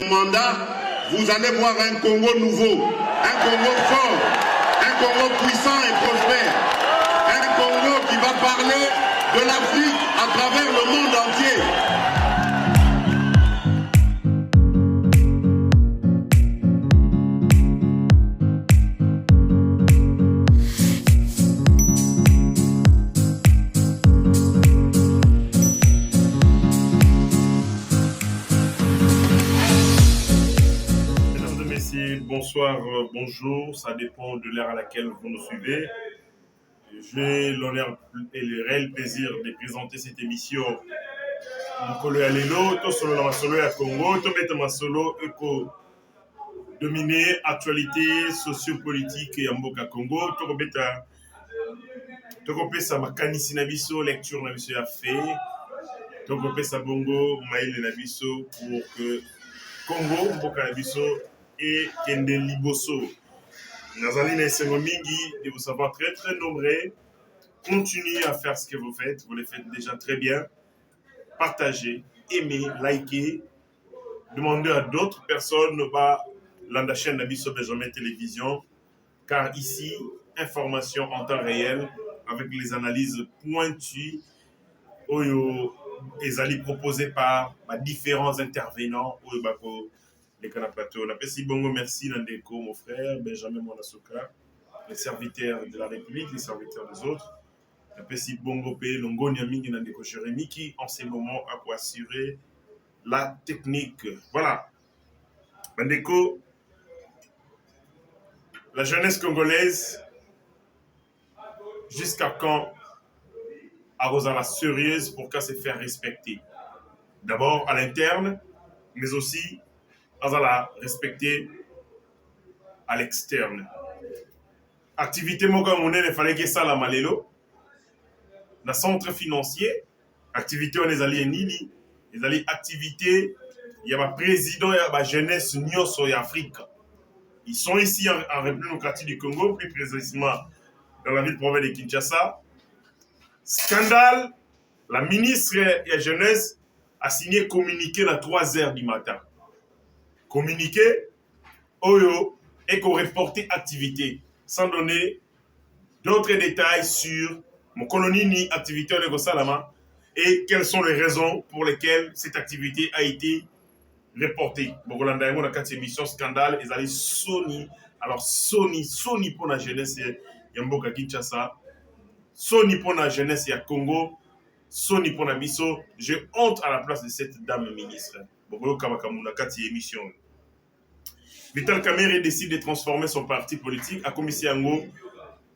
mandat, vous allez voir un Congo nouveau, un Congo fort, un Congo puissant et prospère, un Congo qui va parler de l'Afrique à travers le monde entier. Bonsoir, bonjour, ça dépend de l'heure à laquelle vous nous suivez. J'ai l'honneur et le réel plaisir de présenter cette émission. Mokolo ya lelo, to solo na masolo ya Congo, to beta masolo eko dominer actualité sociopolitique ya mboka Congo, to beta to kopesa makanisi na biso, lecture na biso ya fait, to kopesa bongo maile na biso pour que Congo mboka na biso et Kende Liboso. Nazali na esengo mingi de vous savoir très nombreux. Continuez à faire ce que vous faites. Vous le faites déjà très bien. Partagez, aimez, likez. Demandez à d'autres personnes la chaîne Nabiso Benjamin Télévision. Car ici, information en temps réel avec les analyses pointues et proposées par différents intervenants. Les Kanapato. On appelle si bongo merci Nandeko, mon frère, Benjamin Mwanasoka, les serviteurs de la République, les serviteurs des autres. On appelle si bongo P, Longo Nyaming Nandeko Jérémy, qui en ces moments a pour assurer la technique. Voilà. Nandeko, la jeunesse congolaise, jusqu'à quand la sérieuse pour qu'elle se faire respecter. D'abord à l'interne, mais aussi à la respecter à l'externe. Activité moka monnaie, il fallait que ça la malelo. Dans le centre financier, activité on les alliés nini, les alliés activité, il y a un président, il y a une jeunesse nyoso et Afrique. Ils sont ici en République démocratique du Congo, plus précisément dans la ville province de Kinshasa. Scandale, la ministre de la jeunesse a signé communiqué à 3 heures du matin. Communiqué, Oyo, et qu'on reporte activité, sans donner d'autres détails sur mon colonie ni activité de Salama et quelles sont les raisons pour lesquelles cette activité a été reportée. Bogolanda y a 4 émissions scandale, ils allaient Sony. Alors Sony pour la jeunesse, il y a Mboka Kinshasa, Sony pour la jeunesse, il y a Congo, Sony pour la Bisso. J'ai honte à la place de cette dame ministre. Bogolo Kamakamuna 4 émissions. Vital Kamerhe décide de transformer son parti politique à Komissiango,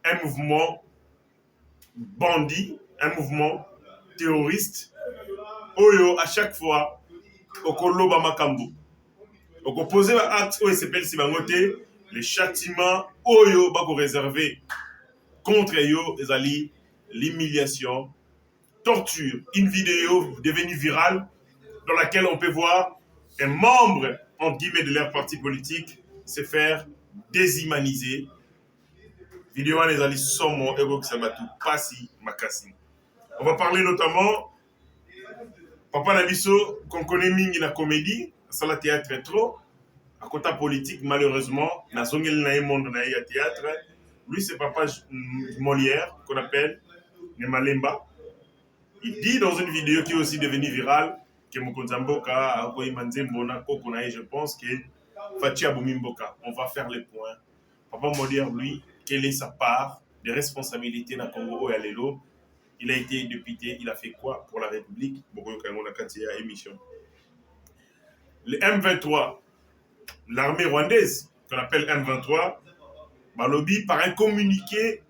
un mouvement bandit, un mouvement terroriste. Oyo, à chaque fois, Okoloba Makambo. Oko posé un acte où il s'appelle Sibangote, les châtiments Oyo bako réservé contre Yo, l'humiliation, torture. Une vidéo devenue virale dans laquelle on peut voir un membre entre guillemets de leur parti politique se faire déshumaniser. Vidéo les alliés Somo Ego Ksabatu Pasi Makasi. On va parler notamment Papa Nabiso qu'on connaît mingi la comédie, ça la théâtre est trop. À côté politique malheureusement, na zongel na monde na ya théâtre. Lui c'est Papa Molière qu'on appelle Nemalemba. Il dit dans une vidéo qui est aussi devenue virale que Mokonzamboka, je pense que Fatia Boumimboka, on va faire les points. Papa Molière, lui, quelle est sa part de responsabilité dans le Congo et Lelo? Il a été député, il a fait quoi pour la République? Le M23, l'armée rwandaise, qu'on appelle M23, lobby par un communiqué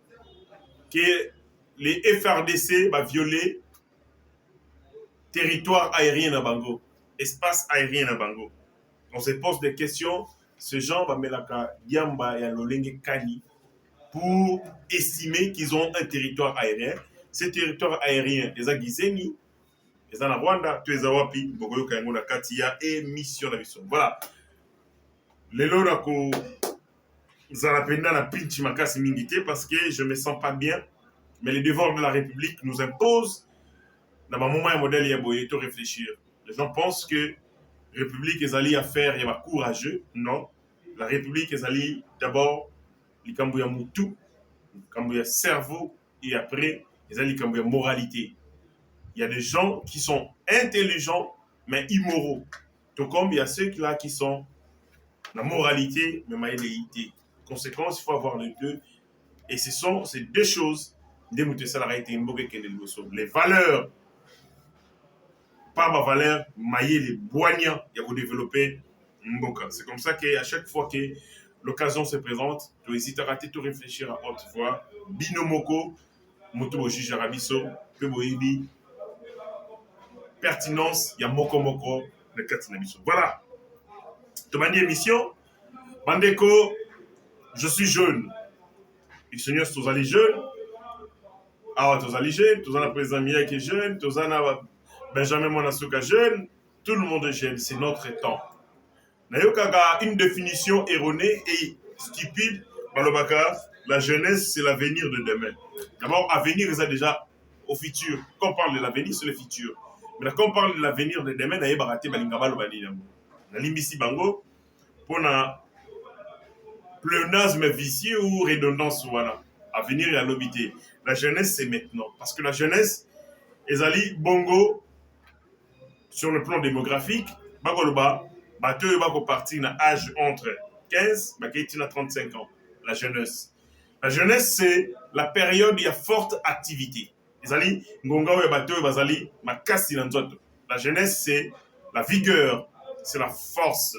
que les FRDC va violer territoire aérien à Bango, espace aérien à Bango. On se pose des questions. Ce genre va mettre Yamba et Lolenge Kani pour estimer qu'ils ont un territoire aérien. Ce territoire aérien, les Agizeni, les Rwanda, les Awapi, Bogoyo Kangona Katia et Mission Navision. Voilà. Les Lorako, Zarapenda na pinchi makasi mingité parce que je me sens pas bien. Mais les devoirs de la République nous imposent, dans mon moment modèle, il y a réfléchir. Les gens pensent que République ezali affaire ya courageux, non. La République ezali d'abord likambo ya mutu, likambo ya cerveau, et après ezali likambo ya moralité. Il y a des gens qui sont intelligents mais immoraux. Tout comme il y a ceux-là qui sont la moralité mais maïléité. Conséquence, il faut avoir les deux. Et ce sont ces deux choses. Les valeurs, pas ma valeur, mailler les boignants, il y a développer Mboka. C'est comme ça qu'à chaque fois que l'occasion se présente, tu hésites à rater, tu réfléchir à haute voix. Binomoko, Moto juge Arabiso, Peboibi, pertinence, il y a Moko Moko, le Katinabiso. Voilà. De manière émission, Bandeko, je suis jeune. Et Seigneur, tous les jeunes. Ah, tous les jeunes, tous les président Mia qui est jeune, tous les Benjamin Monasuka jeune, tout le monde est jeune, c'est notre temps. Nayokaga, une définition erronée et stupide, Balobaka, la jeunesse, c'est l'avenir de demain. D'abord, avenir, c'est déjà au futur. Quand on parle de l'avenir, c'est le futur. Mais quand on parle de l'avenir de demain, naye barate balingaba lobani. Nalimbisi bango, pour na pléonasme vicieux ou redondance, voilà. Avenir et à l'obité. La jeunesse, c'est maintenant. Parce que la jeunesse, ezali bongo, sur le plan démographique, bagoloba, bateau bako parti na âge entre 15 et 35 ans. La jeunesse. La jeunesse, c'est la période où il y a forte activité. Ezali, ngonga ou bateau bazali, makasi na nzoto. La jeunesse, c'est la vigueur, c'est la force.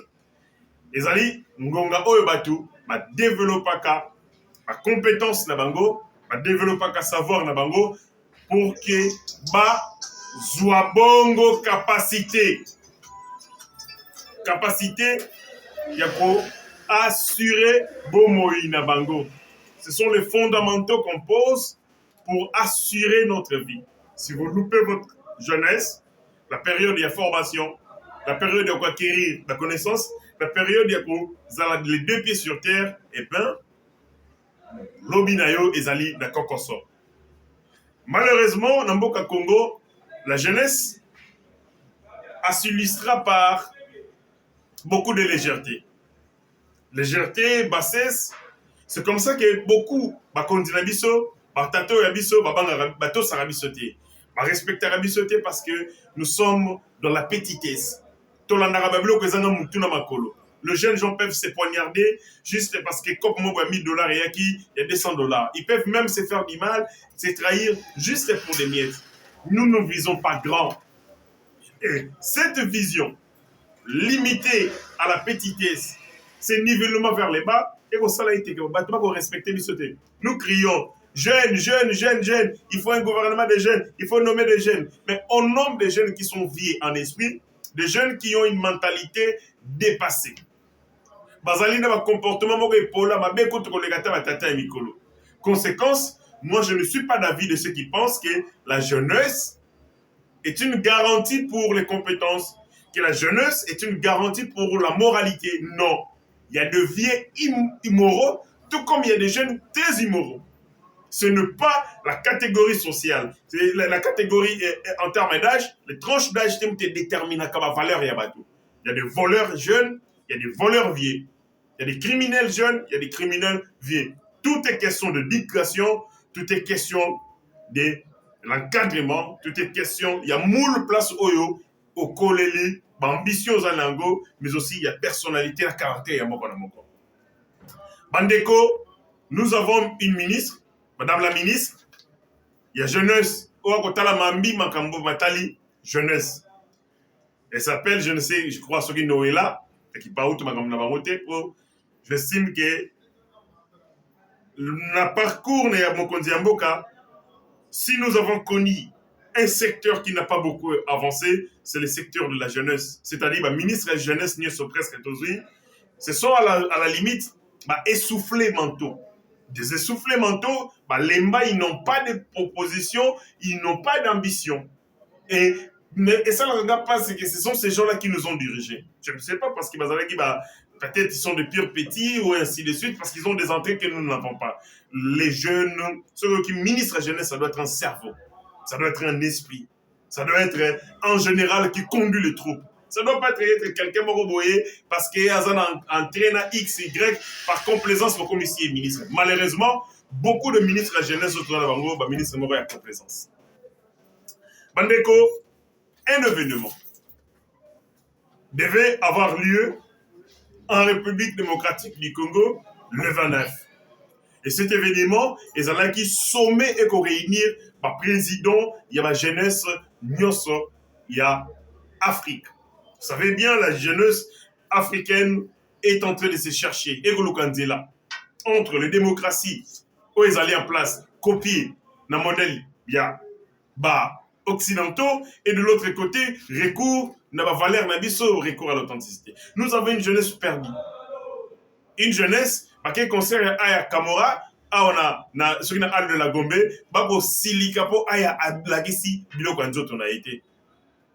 Ezali, ngonga ou bateau, ma développaka, ma compétence na bango, ma développaka savoir na bango, pour que ba Zouabongo capacité. Capacité, il y a pour assurer Bomoi Nabango. Ce sont les fondamentaux qu'on pose pour assurer notre vie. Si vous loupez votre jeunesse, la période il y a formation, la période il y a acquérir la connaissance, la période il y a pour les deux pieds sur terre, et bien, l'obinayo ezali d'accord qu'on sort. Malheureusement, dans Mboka Congo, la jeunesse s'illustra par beaucoup de légèreté. Légèreté, bassesse, c'est comme ça que beaucoup, bakondina biso, batato ya biso, bato sarabisoté. Ba respecter rabisoté parce que nous sommes dans la petitesse. Tolandara babilo kezanga mutuna makolo. Les jeunes gens peuvent se poignarder juste parce que comme moi, $1000 et il y a $200. Ils peuvent même se faire du mal, se trahir juste pour des miettes. Nous ne visons pas grand. Et cette vision limitée à la petitesse, ce nivellement vers les bas, et ça a été respecter l'issoté. Nous crions jeunes, jeunes, jeunes, jeunes. Il faut un gouvernement des jeunes, il faut nommer des jeunes. Mais on nomme des jeunes qui sont vieux en esprit, des jeunes qui ont une mentalité dépassée. Conséquence, moi je ne suis pas d'avis de ceux qui pensent que la jeunesse est une garantie pour les compétences, que la jeunesse est une garantie pour la moralité. Non. Il y a de vieux immoraux, tout comme il y a des jeunes très immoraux. Ce n'est pas la catégorie sociale. La catégorie en termes d'âge, les tranches d'âge déterminent la valeur. Il y a des voleurs jeunes, il y a des voleurs vieux. Il y a des criminels jeunes, il y a des criminels vieux. Tout est question de d'éducation, tout est question de l'encadrement, tout est question, il y a moule place oyo, au koleli, ambition aux anango, mais aussi il y a personnalité, la caractère, il y a moko na moko. Bandeko, nous avons une ministre, madame la ministre, il y a jeunesse, Oakotala Mambi Makambo Matali, jeunesse. Elle s'appelle, je ne sais, je crois, Sogi Noëlla, qui parle tout Makambo Nabamote, j'estime que le parcours de Mokondi Mboka, si nous avons connu un secteur qui n'a pas beaucoup avancé, c'est le secteur de la jeunesse. C'est-à-dire, le ministre de la jeunesse, presque tous, ce sont à la limite essoufflés mentaux. Des essoufflés mentaux, les Mba, ils n'ont pas de proposition, ils n'ont pas d'ambition. Et ça ne regarde pas, c'est que ce sont ces gens-là qui nous ont dirigés. Je ne sais pas, parce qu'ils peut-être ils sont de purs petits ou ainsi de suite, parce qu'ils ont des entrées que nous n'avons pas. Les jeunes, ceux qui ministrent la jeunesse, ça doit être un cerveau, ça doit être un esprit, ça doit être en général qui conduit les troupes. Ça ne doit pas être quelqu'un qui boyé parce qu'il y a un traîneur X, Y, par complaisance pour comme ici est ministre. Malheureusement, beaucoup de ministres de la jeunesse autour de la Bango, ministre Moro, il y a complaisance. Bandeko, un événement devait avoir lieu en République démocratique du Congo le 29. Et cet événement, ils allaient qui sommet et qu'on réunir le président, il y a la jeunesse, il y a Afrique. Vous savez bien, la jeunesse africaine est en train de se chercher. Et là, entre les démocraties où ils allaient en place, copier le modèle, il y a occidentaux, et de l'autre côté, recours n'a pas valeur, recours à l'authenticité. Nous avons une jeunesse perdue. Une jeunesse qui concerne Aya Kamora, on a ce qui n'a de la Gombe, bako silikapo Aya Ablagisi, biloko on a été.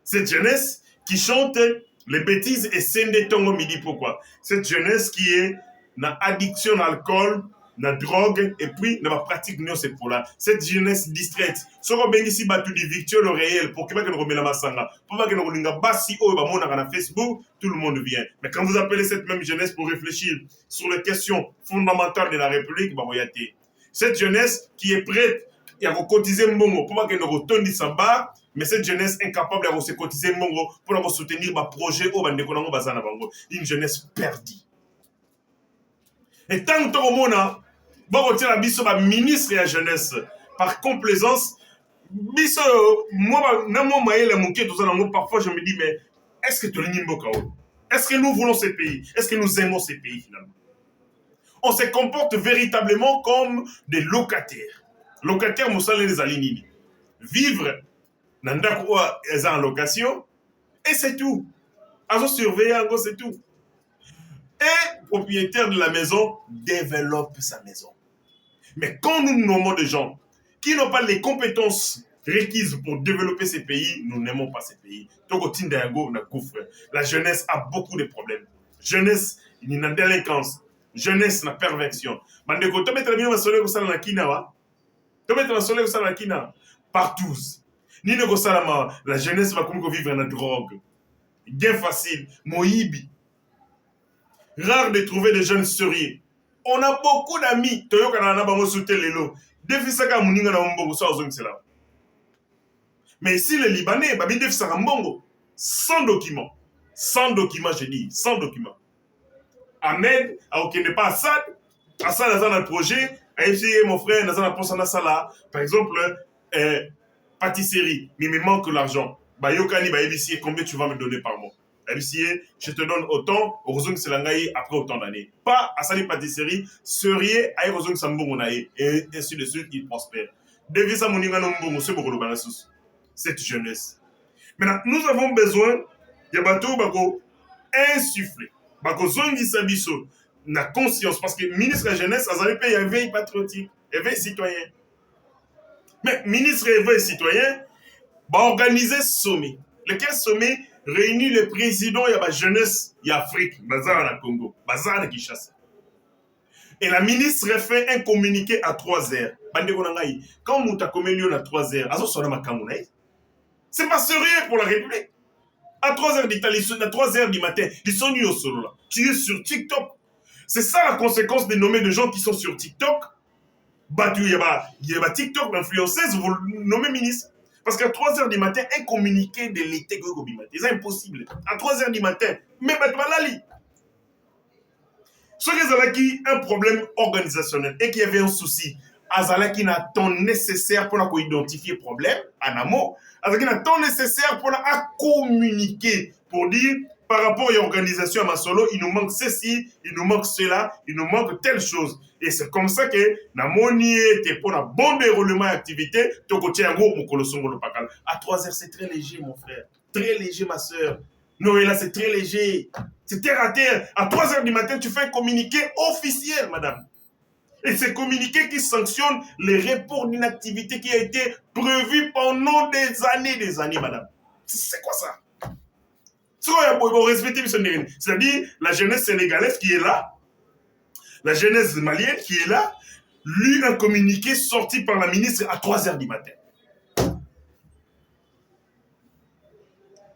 Cette jeunesse qui chante les bêtises et sende tongo midi pourquoi? Cette jeunesse qui est na addiction à l'alcool, na drogue et puis na pratique non c'est pour là. Cette jeunesse distraite. Ce qu'on bengi si batu du virtuel au réel pour que pas que nous remela masanga, pour pas que nous linga basi o ba mona na Facebook, tout le monde vient. Mais quand vous appelez cette même jeunesse pour réfléchir sur les questions fondamentales de la République, bah voyez. Cette jeunesse qui est prête à cotiser mbongo pour pas que nous retourne samba, mais cette jeunesse incapable de se cotiser mbongo pour soutenir ba projet au bandeko nango bazana bango, une jeunesse perdue. Et tant que Mona, bon, la biso ba ministre de la jeunesse par complaisance, biso moi parfois je me dis mais est-ce que tu est-ce que nous voulons ces pays? Est-ce que nous aimons ces pays finalement? On se comporte véritablement comme des locataires. Locataires moussale les alinini. Vivre dans ndako en location et c'est tout. Azo surveiller c'est tout. Et propriétaire de la maison développe sa maison. Mais quand nous nommons des gens qui n'ont pas les compétences requises pour développer ces pays, nous n'aimons pas ces pays. La jeunesse a beaucoup de problèmes. Jeunesse, il y a une délinquance. Jeunesse, la perversion. Partout. La jeunesse va comme vivre dans la drogue. Bien facile. Moïbi. Rare de trouver des jeunes sérieux. On a beaucoup d'amis. Mais ici, les Libanais, sans document. Sans document, je dis. Sans document. Ahmed, qui n'est pas Assad. Assad a un projet. Mon frère, par exemple, pâtisserie. Mais il me manque l'argent. Combien tu vas me donner par mois? Je te donne autant, après autant d'années. Pas à sa pâtisserie, seriez à et ainsi de suite, il prospère. Cette jeunesse. Maintenant, nous avons besoin de bateau bako insuffler. Bako zongi sabiso na conscience parce que ministre de la jeunesse, ça avait payé éveil patriotique, éveil citoyen. Mais ministre éveil citoyen, va organiser sommet. Lequel sommet réunit le président et la jeunesse et l'Afrique, Bazar na Congo, Bazar na Kinshasa. Et la ministre fait un communiqué à 3 heures. Quand on a communiqué à 3 heures, c'est pas sérieux pour la République. À 3 heures d'Italie, à 3 heures du matin, ils sont nus au solo là. Tu es sur TikTok. C'est ça la conséquence de nommer des gens qui sont sur TikTok. Il y a TikTok, l'influenceuse, vous nommez ministre. Parce qu'à 3 heures du matin, un communiqué de l'été, c'est impossible. À 3 heures du matin, mais Batmalali. Ce qui a un problème organisationnel et qui avait un souci, Azalaki n'a temps nécessaire pour identifier le problème, en amont, Azalaki n'a temps nécessaire pour communiquer, pour dire par rapport à l'organisation à Masolo, il nous manque ceci, il nous manque cela, il nous manque telle chose. Et c'est comme ça que Namoni était pour un bon déroulement d'activité, à 3 heures, c'est très léger, mon frère. Très léger, ma soeur. Noëlla, c'est très léger. C'est terre à terre. À 3 heures du matin, tu fais un communiqué officiel, madame. Et c'est communiqué qui sanctionne les reports d'une activité qui a été prévue pendant des années, madame. C'est quoi ça? C'est-à-dire la jeunesse sénégalaise qui est là, la jeunesse malienne qui est là, lui un communiqué sorti par la ministre à 3 heures du matin.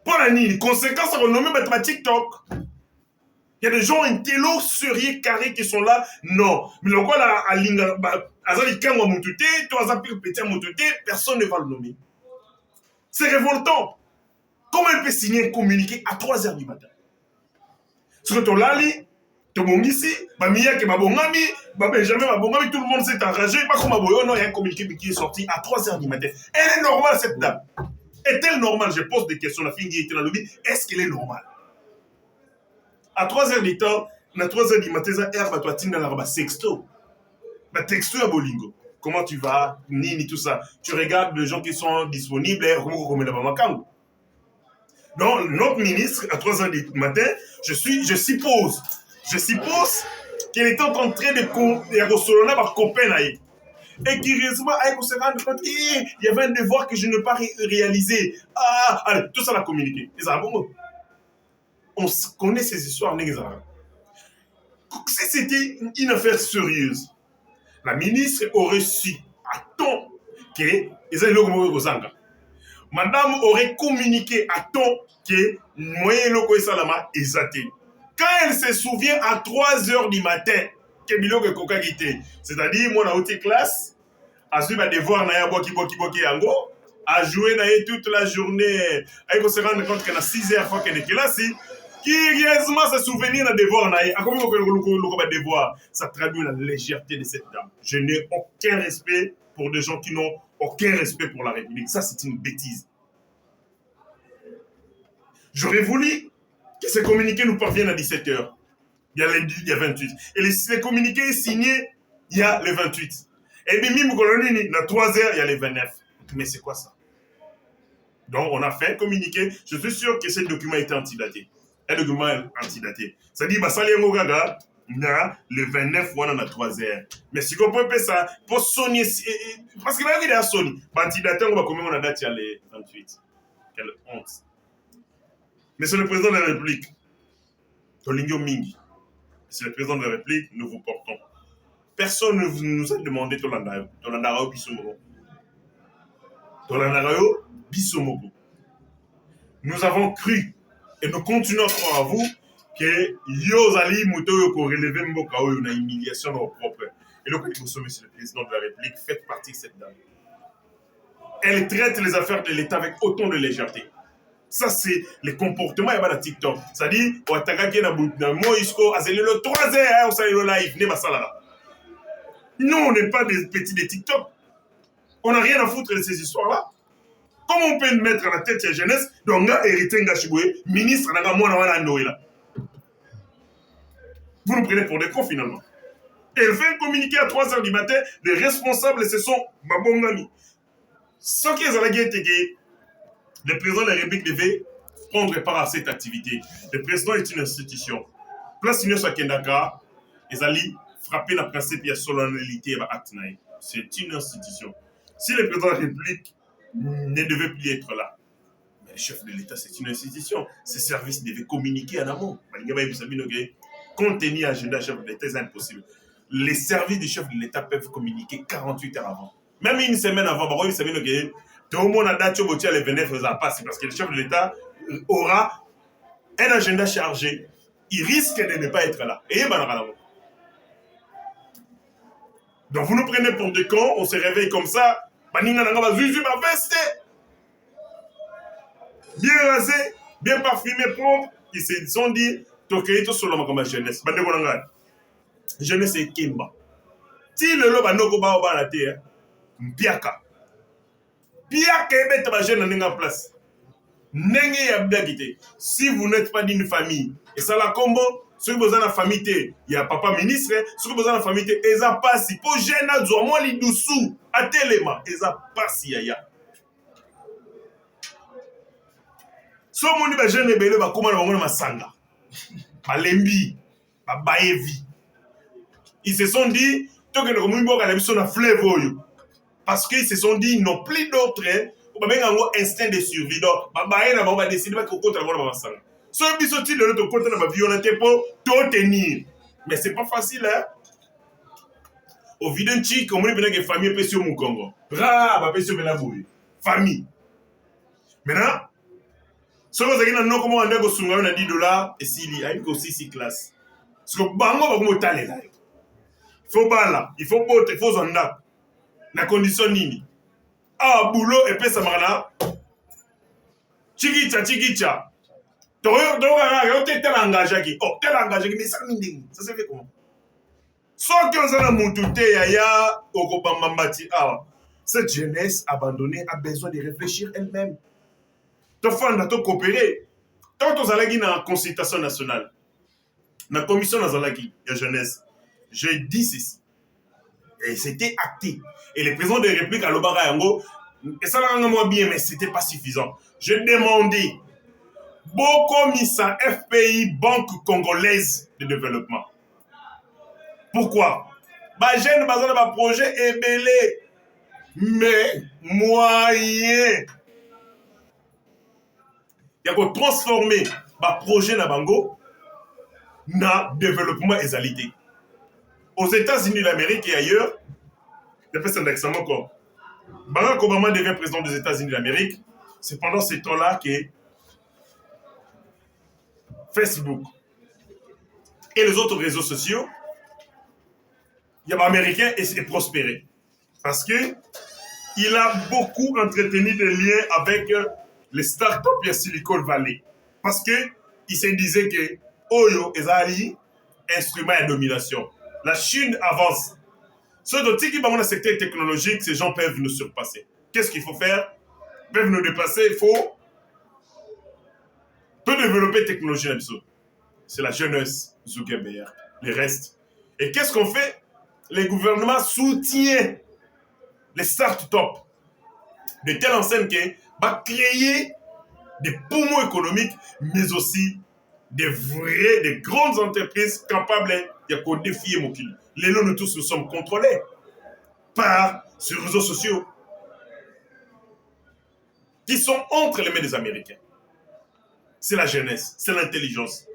Pour la nuit, conséquence à renommer ma TikTok. Il y a des gens intello, sérieux, carrés qui sont là. Non. Mais le quoi là, à l'inga, personne ne va le nommer. C'est révoltant. Comment il peut signer un communiqué à 3 h du matin? Sur ton lali, ton bongisi, Bamia qui m'a bongami, Benjamin m'a bongami, tout le monde s'est enragé. Pas comme Aboyo, non, il y a un communiqué qui est sorti à 3 h du matin. Elle est normale, cette dame. Est-elle normale? Je pose des questions. La fille qui était dans le lobby, est-ce qu'elle est normale? À 3 h du temps, à 3 h du matin, elle va t'inda la sexto. Bah, texto à Bolingo. Comment tu vas? Ni tout ça. Tu regardes les gens qui sont disponibles, donc, notre ministre, à 3 h du matin, je suppose qu'elle était en train de recevoir par copain. Et curieusement, on se rend compte qu'il y avait un devoir que je n'ai pas réalisé. Ah, allez, tout ça l'a communiqué. On connaît ces histoires. Si c'était une affaire sérieuse, la ministre aurait su à temps que madame aurait communiqué à temps que moyen loko esalama ezate. Quand elle se souvient à 3 h du matin que biloko ekoka kité, c'est-à-dire moi na haute classe, a suivre un devoir na ya boki yango, a jouer na toute la journée, a se rendre compte que na 6 h fois qu'elle est là si curieusement se souvenir d'un devoir na a comment le devoir, ça traduit la légèreté de cette dame. Je n'ai aucun respect pour des gens qui n'ont aucun respect pour la République. Ça, c'est une bêtise. J'aurais voulu que ces communiqués nous parviennent à 17 h. Il y a 28. Et les communiqués signés, il y a les 28. Et puis, même à 3 h, il y a les 29. Mais c'est quoi ça? Donc, on a fait un communiqué. Je suis sûr que ce document a été antidaté. Un document antidaté. Ça dit, bah, ça, les Mogaga, le 29, on a 3 h. Mais si on peut faire ça, pour Sony, parce qu'il va y avoir Sony, antidaté, on va combien on a daté à les 28. Quelle honte. Mais c'est le président de la République. Tolingyo Mingi. C'est le président de la République, nous vous portons. Personne ne nous a demandé Tolandarayo Bissomogo. Tolandarayo Bissomogo. Nous avons cru et nous continuons à croire à vous que Yozali Moutoyo ko relever Mboka ou une humiliation dans propre. Et donc, monsieur le président de la République, faites partie de cette dame. Elle traite les affaires de l'État avec autant de légèreté. Ça, c'est les comportements de TikTok. C'est-à-dire, on a tagaké na Moïsko, a le 3 h, on s'est le live, ne basala. Nous, on n'est pas des petits de TikTok. On n'a rien à foutre de ces histoires-là. Comment on peut mettre à la tête de la jeunesse, donc, hérité Ngachiboué, ministre, n'a pas moi, Noël. Vous nous prenez pour des cons, finalement. Elle fait un communiqué à 3 h du matin, les responsables, ce sont Mabongami. Ce qui est à la guerre, le président de la République devait prendre part à cette activité. Le président est une institution. Place Ignace Kendaka, ils allaient frapper la principe et la solennité. C'est une institution. Si le président de la République ne devait plus être là, mais le chef de l'État, c'est une institution. Ces services devaient communiquer en amont. Compte tenu l'agenda du chef de l'État, c'est impossible. Les services du chef de l'État peuvent communiquer 48 heures avant. Même une semaine avant, tout le monde a daté au les 29 parce que le chef de l'État aura un agenda chargé. Il risque de ne pas être là. Et donc vous nous prenez pour des cons, on se réveille comme ça. Bien rasé, bien parfumé, propre. Ils se sont dit, Tokeito Soloma comme jeunesse. Jeunesse est Kimba. Si le loba noko ba oba la terre, Mpiaka. Piaka est ma jeune en place. Nenge ya bdagité. Si vous n'êtes pas d'une famille, et ça la combo, ceux qui ont besoin de la famille, il y a papa ministre, ceux qui ont besoin de la famille, ils ont passé. Pour jeune adzo, moi li doussou, à téléma, ils ont passé yaya. So moni ba jeune ebele ba koma na bango masanga. Ba lembi, ba baevi. Ils se sont dit, tant que nous avons un fleuve, parce qu'ils se sont dit, ils n'ont plus d'autres, on va un instinct de survie. Donc, on va décider de contre la masse. Ce qui est sorti de l'autre côté, on va violenter pour tout tenir. Mais ce n'est pas facile, hein. Au vidéo, comme on est une famille, peut sur mon Congo. Famille. Maintenant, Ce que vous avez dit, comment on a $10 et s'il y a aussi 6 classes. Parce que bango va comme là. Il faut bala, il faut botte, il faut zonda. La condition nini. Ah, boulot et puis ça marana. Chigicha. T'es engagé qui. Oh, t'es engagé qui, mais ça m'indigne. Ça se fait comment? Soit que ça n'a moutouté, yaya, okobambambati. Ah, cette jeunesse abandonnée a besoin de réfléchir elle-même. Tu as coopéré. Quand tu as dans la consultation nationale, dans la commission nationale de la jeunesse, j'ai dit ceci. Et c'était acté. Et le président de la République à l'Obara Yango, et ça l'a rendu bien, mais ce n'était pas suffisant. Je demandais beaucoup mis à FPI, Banque Congolaise de Développement. Pourquoi? Les jeunes ont un projet ébélé, mais moyen. Il y a qu'on transformer le projet na bango na développement exalité. Aux États-Unis d'Amérique et ailleurs, il y a fait un examen quoi. Barack Obama devient président des États-Unis d'Amérique. C'est pendant ce temps-là que Facebook et les autres réseaux sociaux, il y a américain et c'est prospéré. Parce que il a beaucoup entretenu des liens avec les startups de Silicon Valley. Parce qu'il se disait que Oyo est un instrument de domination. La Chine avance. Ceux qui sont dans le secteur technologique, ces gens peuvent nous surpasser. Qu'est-ce qu'il faut faire? Ils peuvent nous dépasser. Il faut développer la technologie. C'est la jeunesse, Zuckerberg, les restes. Et qu'est-ce qu'on fait? Les gouvernements soutiennent les startups de telle enseigne que va créer des poumons économiques, mais aussi des grandes entreprises capables de défier mon kilo. Les lots, nous tous, nous sommes contrôlés par ces réseaux sociaux qui sont entre les mains des Américains. C'est la jeunesse, c'est l'intelligence.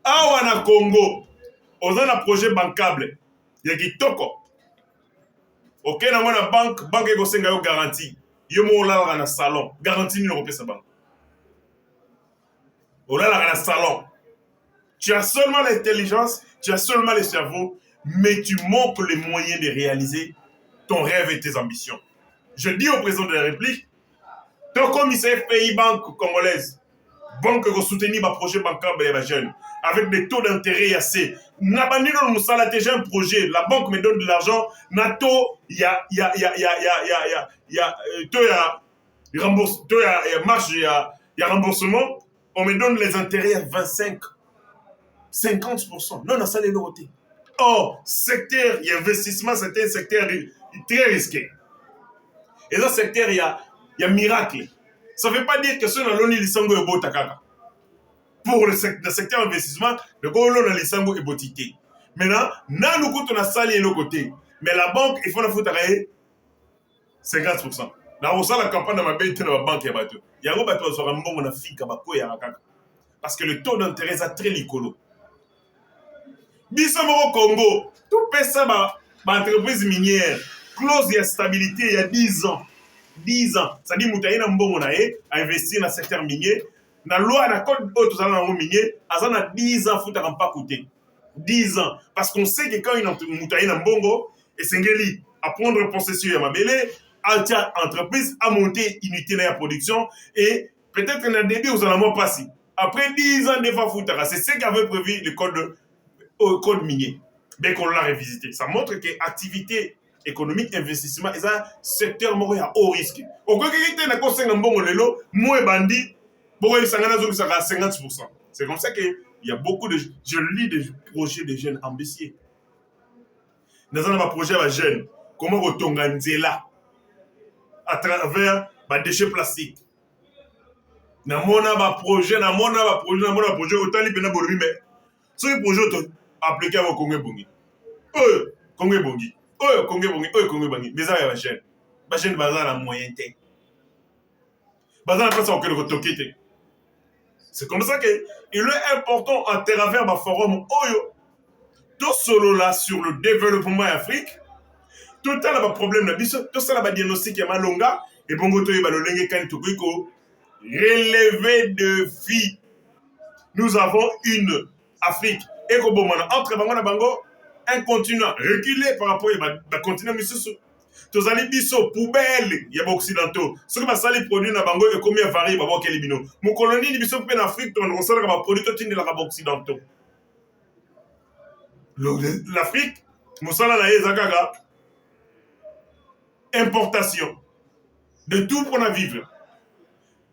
Awana Congo, on a un projet bancable, il y a qui toko. Ok, on a une banque qui a une garantie. Il y a un salon, garantie numéro européen sa banque. On a un salon. Tu as seulement l'intelligence, tu as seulement le cerveau, mais tu manques les moyens de réaliser ton rêve et tes ambitions. Je dis au président de la République, ton commissaire FPI Banque Congolaise, banque qui soutient le projet bancaire de les jeunes, avec des taux d'intérêt assez. Nabani dans le Moussala, j'ai un projet, la banque me donne de l'argent, nato, il y a remboursement, on me donne les intérêts à 25, 50%. Non, ça les noté. Or, secteur, il y a investissement, c'est un secteur très risqué. Et dans ce secteur, il y a miracle. Ça ne veut pas dire que ceux dans l'ONU, ils sont beaux takaka. Pour le secteur investissement, le gouvernement dans les sango est botité. Maintenant, nous coûtons la salle et le côté. Mais la banque, il faut la foutre à 50%. Dans la campagne de ma bête, dans la banque, il y a un bateau qui sera bon, on a fait parce que le taux d'intérêt est très licolo. Bissamo au Congo, tout ça, entreprise minière, clause de stabilité il y a 10 ans. 10 ans. Ça dit que nous a investi dans le secteur minier. Dans la loi, dans le code de minier, ça a 10 ans, il ne faut pas coûter. 10 ans. Parce qu'on sait que quand il y a un bongo, et c'est à prendre possession de ma belle, entreprise à monter une unité de production et peut-être qu'on a début aux alentours passés. Après 10 ans de fois, c'est ce qu'avait prévu le code minier. Bien qu'on l'a révisité. Ça montre que l'activité économique, investissement, c'est un secteur à haut risque. Au cas où il y a un conseil de bon lelo, moins bandit, pour eux, ça a 50%. C'est comme ça qu'il y a beaucoup de. Je lis des projets de jeunes ambitieux. Dans un projet de jeunes, comment on là à travers les déchets plastiques. Dans mon projet, autant il y a des mais ce projet est appliqué à Congo Bongi. Congo Bongi. Mais ça, il y a des jeunes. Les jeunes, ils ont un moyen. C'est comme ça qu'il est important à travers le forum Oyo. Tout solo là sur le développement Afrique. Tout le temps, il y a un problème. Tout ça, il y a un diagnostic qui est malonga. Et bon, il y a un relevé de défis. Nous avons une Afrique. Et entre Bango et Bango, un continent reculé par rapport à continent Missoussou. Tous les biso poubelle, il y a des occidentaux. Ce que les produits na Bango et combien varient Babo Kelibino. Mon colonie, les biso en Afrique, on reçoit les produits de la occidentaux. L'Afrique, Moussala na Zakaga, importation de tout pour nous vivre.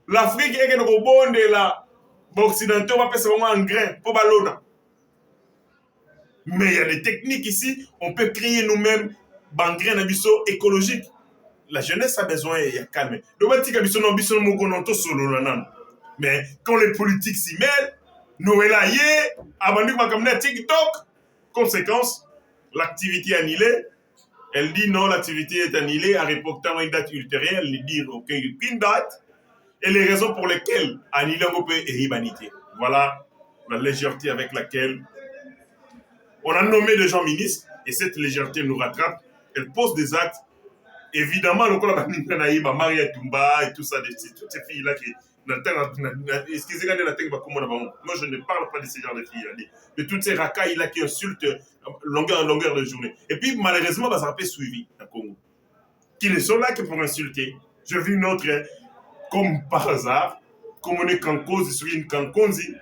L'Afrique est un bon de la occidentaux, on va passer vraiment en grain pour ballona. Mais il y a des techniques ici, on peut créer nous-mêmes un grain écologique. La jeunesse a besoin de calme. Mais quand les politiques s'y mêlent, nous là, TikTok. Conséquence, l'activité est annulée. Elle dit non, l'activité est annulée en reportant une date ultérieure. Elle dit ok, une date. Et les raisons pour lesquelles annuler un peu est humanité. Voilà la légèreté avec laquelle on a nommé des gens ministres. Et cette légèreté nous rattrape. Elle pose des actes. Évidemment, le Maria Tumba et tout ça, toutes ces filles-là qui. Excusez-moi, moi je ne parle pas de ces genres de filles, de toutes ces racailles-là qui insultent longueur de journée. Et puis malheureusement, ça n'a pas suivi dans le Congo. Qui ne sont là que pour insulter. Je vis une autre, comme par hasard, comme on est Kankozi, sur une Kankonzi,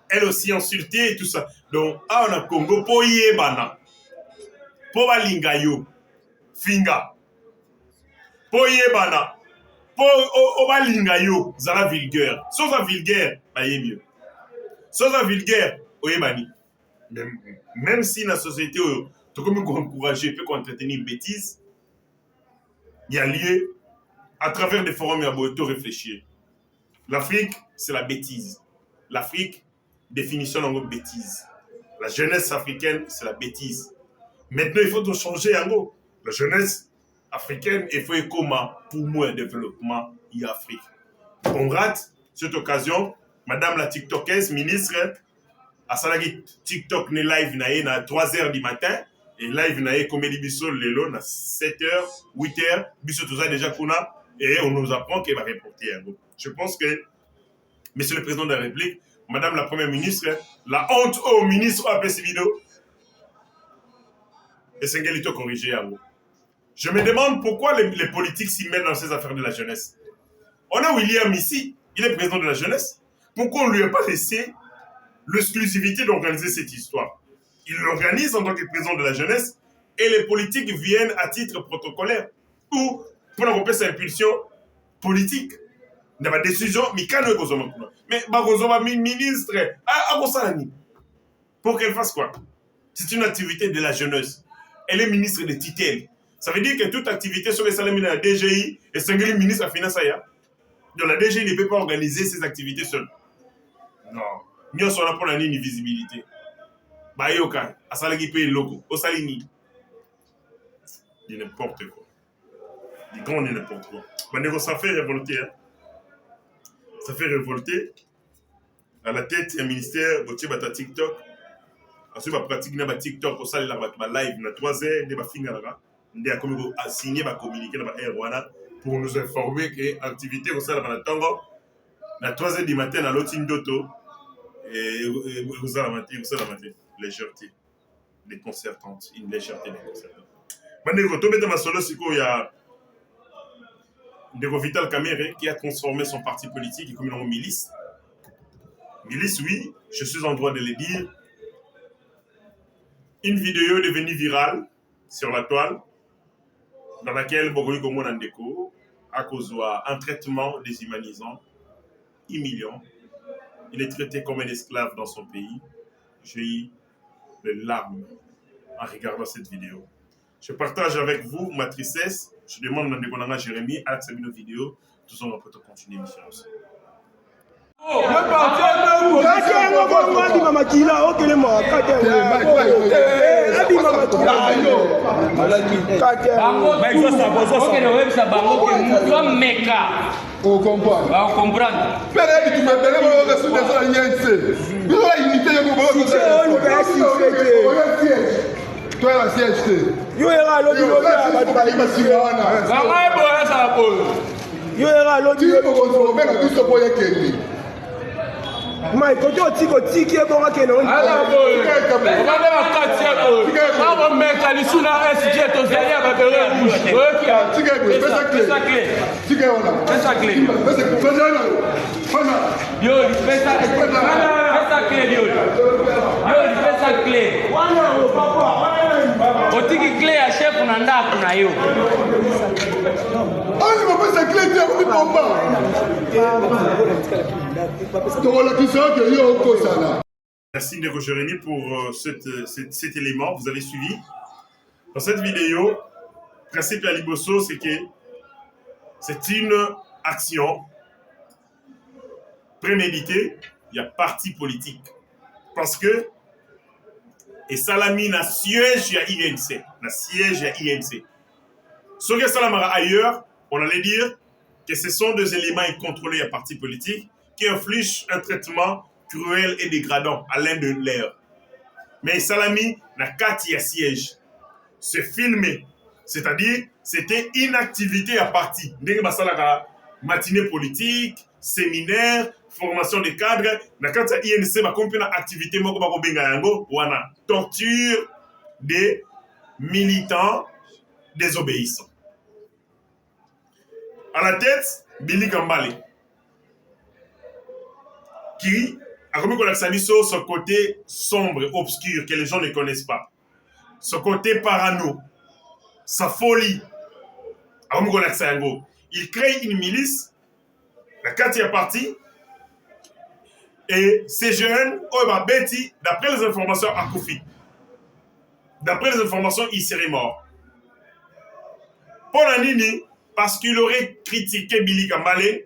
elle aussi insultée et tout ça. Donc, on a Congo, pour Yébana, pour Balingayo, Finga, pour Yébana. Pour Obalingayo, Zara vulgaire. Sans un vulgaire, bah y est mieux. Sans un vulgaire, oyebani. Même si la société, tu peux encourager, peut entretenir une bêtise, il y a lieu, à travers des forums, il y a beau réfléchir. L'Afrique, c'est la bêtise. L'Afrique, définition en gros bêtise. La jeunesse africaine, c'est la bêtise. Maintenant, il faut tout changer en gros. La jeunesse africaine, il faut comment pour moi développement en Afrique. On rate cette occasion, Madame la TikTokeuse, ministre, à Salagi TikTok ne live na 3h du matin, et live na comédie biso lelo na 7h, 8h, biso tout ça déjà kuna, et on nous apprend qu'elle va reporter. Je pense que, Monsieur le Président de la République, Madame la Première ministre, la honte au ministre à Pessivido, et c'est qu'elle est corrigée à vous. Je me demande pourquoi les politiques s'y mêlent dans ces affaires de la jeunesse. On a William ici, il est président de la jeunesse. Pourquoi on ne lui a pas laissé l'exclusivité d'organiser cette histoire? Il l'organise en tant que président de la jeunesse et les politiques viennent à titre protocolaire ou pour avoir sa impulsion politique. Il y a des décisions, mais ministre, pour qu'elle fasse quoi? C'est une activité de la jeunesse. Elle est ministre de tutelle. Ça veut dire que toute activité sur les salaires de la DGI et singulier ministre de la Finance, donc la DGI ne peut pas organiser ses activités seule. Non. Nous sommes pour la visibilité. Bayoka, à Salagi paye logo, au Salini. Il n'importe quoi. Il grand n'importe quoi. Ça fait révolter. Hein. Ça fait révolter. À la tête, il y a un ministère, il y a TikTok. Ensuite, il y a pratique de TikTok, au Salini, il y a live, il y a 3 heures, il y a là-bas. Il a signé, communiqué pour nous informer que l'activité au sein de la Tango, à 3 h du matin, à l'autre d'Oto, et vous avez la légèreté déconcertante, une légèreté déconcertante. Maintenant, tu mets ma solo, c'est qu'il y a Vital Kamerhe qui a transformé son parti politique comme une milice. Milice, oui, je suis en droit de le dire. Une vidéo est devenue virale sur la toile, dans laquelle Bogoy Gomo Nandeko a causé un traitement déshumanisant, humiliant. Il est traité comme un esclave dans son pays. J'ai eu des larmes en regardant cette vidéo. Je partage avec vous ma tristesse. Je demande à Nandeko Nanga Jérémy à accéder nos vidéos. Tout ça, on peut continuer l'émission aussi. On comprend. On comprend. Tu m'appelles, toi la CHT. Yo era l'autre. Mais quand tu as dit bon ok non. Alors boy. On va faire 4 boy. On va mettre les sous na SG to Zalia va faire rouge. OK. Fais ça clé. Fais ça clé. Yo, fais ça clé yo. Yo, fais ça clé. Otiki clé à chef na ndako na yo. Ah, il va passer clé de combat. Merci Ndeko Jérémy pour cet élément. Vous avez suivi. Dans cette vidéo, le principe à Liboso, c'est que c'est une action préméditée. Il y a parti politique. Parce que, et Salami n'a siège à INC. N'a siège à INC. Ce que Salamara ailleurs, on allait dire que ce sont des éléments incontrôlés à parti politique qui infligent un traitement cruel et dégradant à l'un de leurs. Mais Salami n'a qu'à y siège. C'est filmé. C'est-à-dire, c'était inactivité à parti. Matinée politique, séminaire, formation des cadres. N'a qu'à y INC, une activité, torture des militants désobéissants. À la tête, Billy Kambale, qui a commis ce côté sombre, obscur, que les gens ne connaissent pas. Ce côté parano, sa folie. Il crée une milice, la Katia Parti, et ces jeunes, d'après les informations à Kofi, d'après les informations, il serait mort. Pour Nini, parce qu'il aurait critiqué Billy Kambale.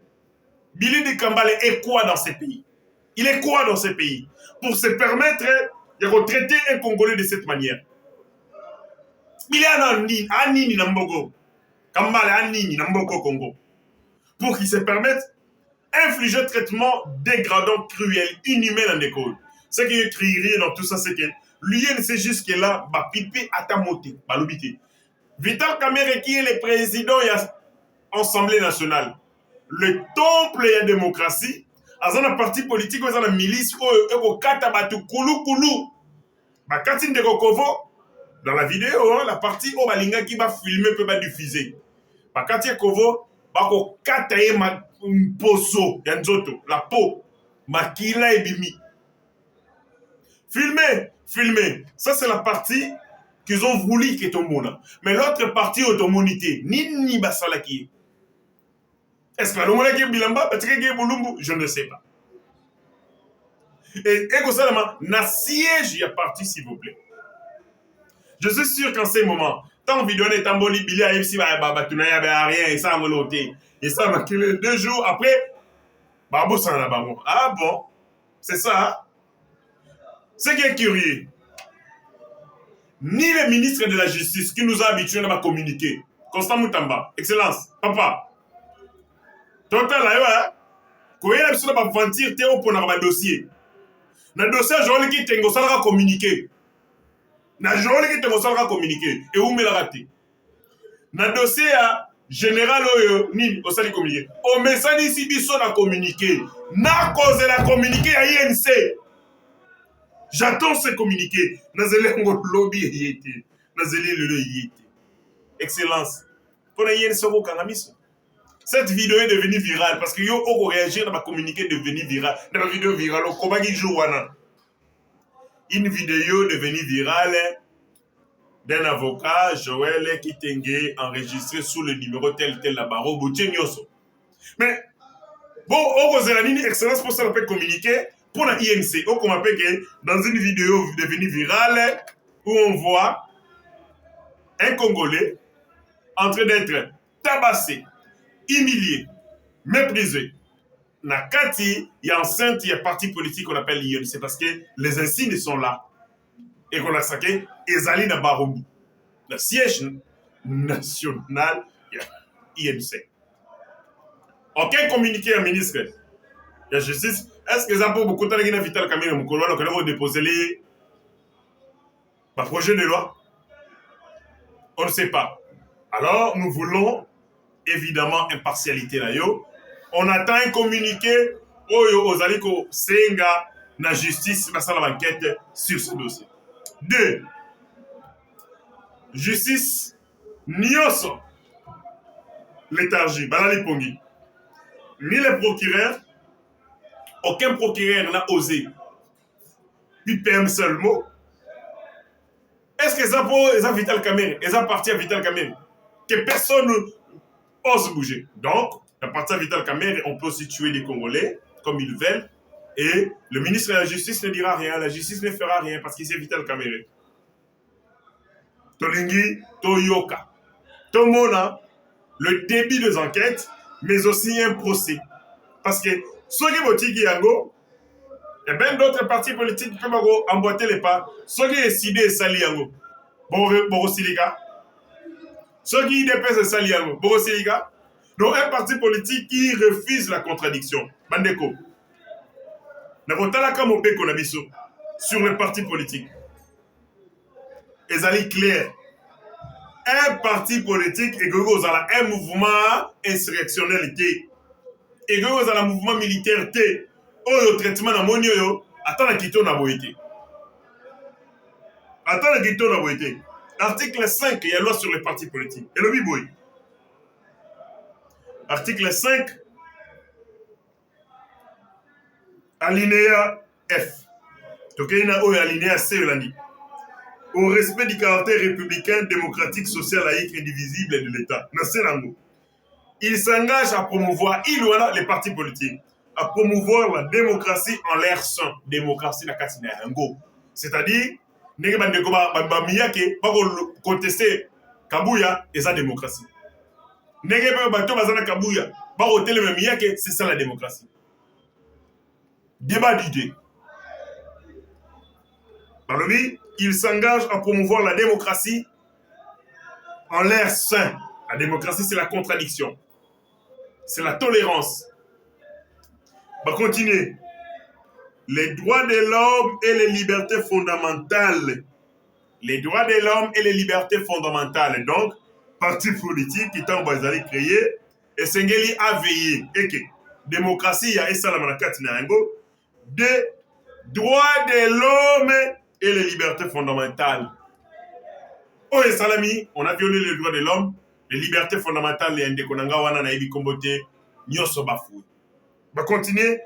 Billy Kambale est quoi dans ces pays? Il est quoi dans ces pays? Pour se permettre de traiter un Congolais de cette manière. Il est un Nini Nambogo. Kambale un Nini Nambogo Congo. Pour qu'il se permette d'infliger un traitement dégradant, cruel, inhumain en école. Ce qui est crié dans tout ça, c'est que l'UNC jusque-là va piper à ta moté, va l'obiter. Vital Kamerhe qui est le président de l'Assemblée nationale. Le temple de la démocratie, dans un parti politique, dans une milice, dans la vidéo, la partie où Balinga qui va filmer peut pas diffuser. Bakati Kovo, bako kataye ma poso, yanzoto, la peau, makila et bimi. Filmer. Ça c'est la partie qu'ils ont voulu que tout le monde. Mais l'autre partie automonité, ni basalaki. Est-ce que l'on a bilamba, je ne sais pas. Et également, na siège y a parti s'il vous plaît. Je suis sûr qu'en ces moments, tant vidéo n'est tamboli bilia ici tunaya ba rien et ça moloté. Et ça m'a créé 2 jours après babo ça là bas. Ah bon, c'est ça. Ce qui est curieux. Ni le ministre de la Justice qui nous a habitués à communiquer. Constant Moutamba, Excellence, papa. Total là, quand il a besoin de mentir, tu es au point de dossier. Dans le dossier, je vais te dire communiquer. Dans le dossier, je vais te communiquer. Et où me l'a raté? Dans le dossier, général, ni au sein communiquer. Au message ici, il y a communiquer. Na cause la communiquer à INC. J'attends ce communiqué. Nazele lobby yete. Nazele le yete. Excellence. Pour INC au Kanamiso. Cette vidéo est devenue virale parce que yo ont réagi dans ma communiqué devenu viral. Dans la vidéo virale, comment il joue une vidéo devenue virale d'un avocat, Joël Kitenge, enregistré sous le numéro tel la barreau Boutchenyoso. Mais bon, on a une excellence pour ça, on peut communiquer pour la INC. On m'appelle que dans une vidéo devenue virale où on voit un Congolais en train d'être tabassé, humilié, méprisé. Nakati, il y a enceinte, il y a parti politique qu'on appelle l'INC. C'est parce que les insignes sont là. Et qu'on a saqué, Ezali na Barombi. Le siège national, INC. Aucun communiqué à ministre de la Justice. Est-ce que ça peut beaucoup de temps de Vital Kamerhe Mukolo, donc on va déposer les projets de loi? On ne sait pas. Alors, nous voulons évidemment impartialité là yo. On attend un communiqué aux aliko senga na justice na sala enquête sur ce dossier. 2. Justice nyoso léthargie balali pongi. Ni les procureurs, aucun procureur n'a osé. Puis PM seul mot. Est-ce que ça pour ça Vital Kamerhe, et ça parti à Vital Kamerhe que personne ose bouger. Donc, à partir de Vital Kamerhe, on peut aussi tuer les Congolais comme ils veulent. Et le ministre de la Justice ne dira rien, la justice ne fera rien parce qu'il c'est Vital Kamerhe. Tolingi, Toyoka. Tomona, le début des enquêtes, mais aussi un procès. Parce que ceux qui votent Yango, et bien d'autres partis politiques peuvent emboîter les pas. Ceux qui décident de salir Yango, Borosilika. Ceux qui dépassent Sali Yango, Borosilika. Donc un parti politique qui refuse la contradiction. Bandeko. Nakotalaka mope konabiso sur le parti politique. Ezali clair. Un parti politique et un mouvement insurrectionnel et un mouvement militaire le traitement na moni yo attends kito na boité. Attends kito na boité. Article 5 il y a loi sur les partis politiques. Et le biboy. Article 5 alinéa F. Tokena o alinéa C landi. Au respect du caractère républicain, démocratique, social, laïque, indivisible de l'État. Il s'engage à promouvoir, les partis politiques, à promouvoir la démocratie en l'air sain. Démocratie na katina yango. C'est-à-dire, nege bandeko ba miyake ba contester Kabuya et sa démocratie. Nege ba bato bazana Kabuya ba hôtel miyake, c'est ça la démocratie. Débat d'idées. Par lui, il s'engage à promouvoir la démocratie en l'air sain. La démocratie, c'est la contradiction. C'est la tolérance. On va continuer. Les droits de l'homme et les libertés fondamentales. Les droits de l'homme et les libertés fondamentales. Donc, parti politique qui t'a créé et Sengeli a veillé. Et que démocratie, il y a ça la manakati na yango. Des droits de l'homme et les libertés fondamentales. Oh et Salami, on a violé les droits de l'homme, les libertés fondamentales, les Ndekonanga wana na ibi kombote, nyoso bafou. Va continuer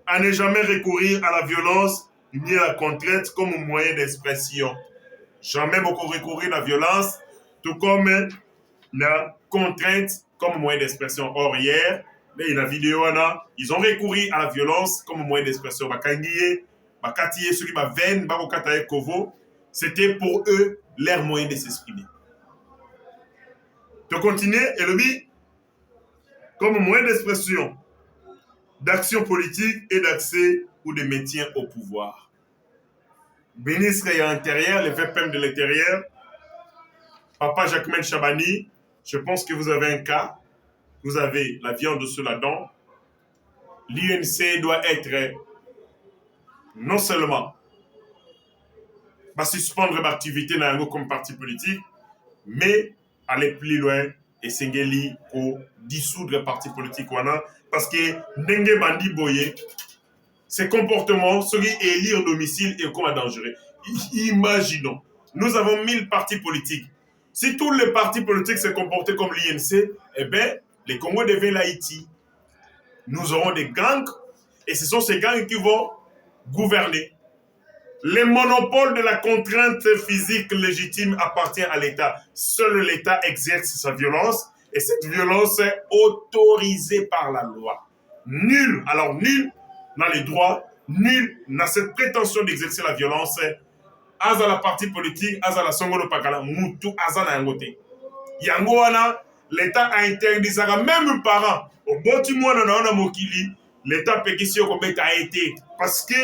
à ne jamais recourir à la violence ni à la contrainte comme moyen d'expression. Jamais beaucoup recourir à la violence, tout comme la contrainte comme moyen d'expression. Or hier, dans la vidéo, ils ont recouru à la violence comme moyen d'expression. C'était pour eux leur moyen de s'exprimer. De continuer, et le but, comme moyen d'expression, d'action politique et d'accès ou de maintien au pouvoir. Ministre de l'Intérieur, le VPM de l'Intérieur, Papa Jacquemaine Chabani, je pense que vous avez un cas, vous avez la viande sur la dent. L'UNC doit être non seulement va suspendre l'activité comme parti politique, mais aller plus loin et s'engagner pour dissoudre le parti politique. Parce que Ndenge Bandi Boye, ces comportements, ceux qui élire domicile est comme dangereux. Imaginons, nous avons 1000 partis politiques. Si tous les partis politiques se comportaient comme l'INC, eh bien, les Congos deviennent l'Haïti. Nous aurons des gangs, et ce sont ces gangs qui vont gouverner. Le monopole de la contrainte physique légitime appartient à l'État. Seul l'État exerce sa violence, et cette violence est autorisée par la loi. Nul, alors nul n'a les droits, nul n'a cette prétention d'exercer la violence. Aza la partie politique, aza la songolo pakala, mutu aza na yangote. Yangoana, l'État a interdit ça, même parents. Au bon tu na mokili, l'État pékissi au a été. Parce que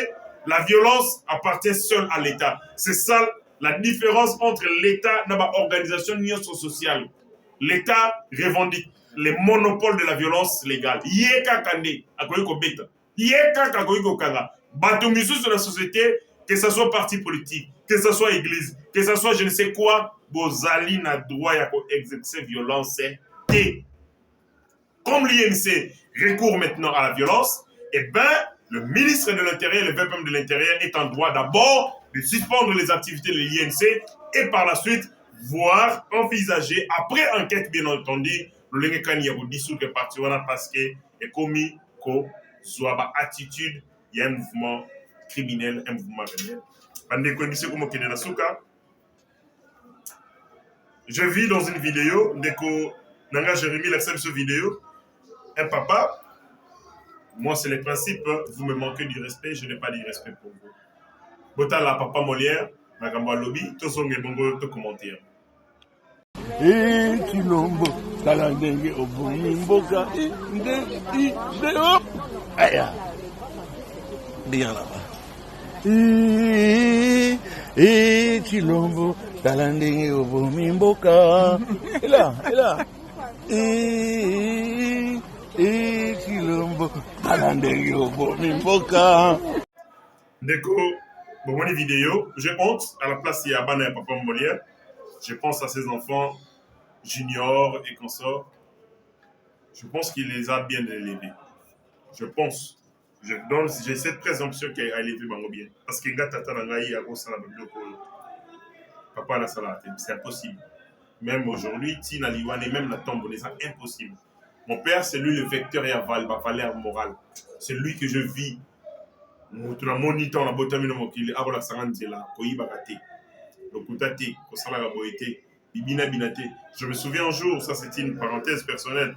la violence appartient seule à l'État. C'est ça la différence entre l'État et l'organisation sociale. L'État revendique les monopoles de la violence légale. Yeka kande, akoyiko beta. Yeka kakoyiko kanga. Batumisu sur la société, que ce soit parti politique, que ce soit église, que ce soit je ne sais quoi, Bozali n'a droit à exercer violence. comme l'INC recourt maintenant à la violence, eh bien, le ministre de l'Intérieur, le VPM de l'Intérieur est en droit d'abord de suspendre les activités de l'INC et par la suite, voire envisager, après enquête bien entendu, le Lengekani y a dissoudre le parti parce que est commis qu'on soit attitude, il y a un mouvement criminel, un mouvement rebelle. Je vis dans une vidéo, Ndeko Nanga Jérémy l'accepte cette vidéo, un papa, moi c'est le principe, vous me manquez du respect, je n'ai pas du respect pour vous. Bota la papa Molière, Magamba Lobby, tout son bongo, tout commentaire. Chilombo, Talandenge, Obumimboka, hop, aya, bien là-bas. Chilombo, Talandenge, Obumimboka, et là, Chilombo, Talandenge, Obumimboka. Ndeko, bon, les vidéos, j'ai honte, à la place il y a Bana et papa Molière. Je pense à ses enfants, juniors et consorts. Je pense qu'il les a bien élevés. Je pense. J'ai cette présomption qu'il a élevé Bango bien. Parce que Tata Nangaï a gros papa la salade. C'est impossible. Même aujourd'hui, Tina Liwane et même la tombe, c'est impossible. Mon père, c'est lui le vecteur et la valeur morale. C'est lui que je vis. Mon moniteur, la beauté, il a la sarande là, je me souviens un jour, ça c'est une parenthèse personnelle.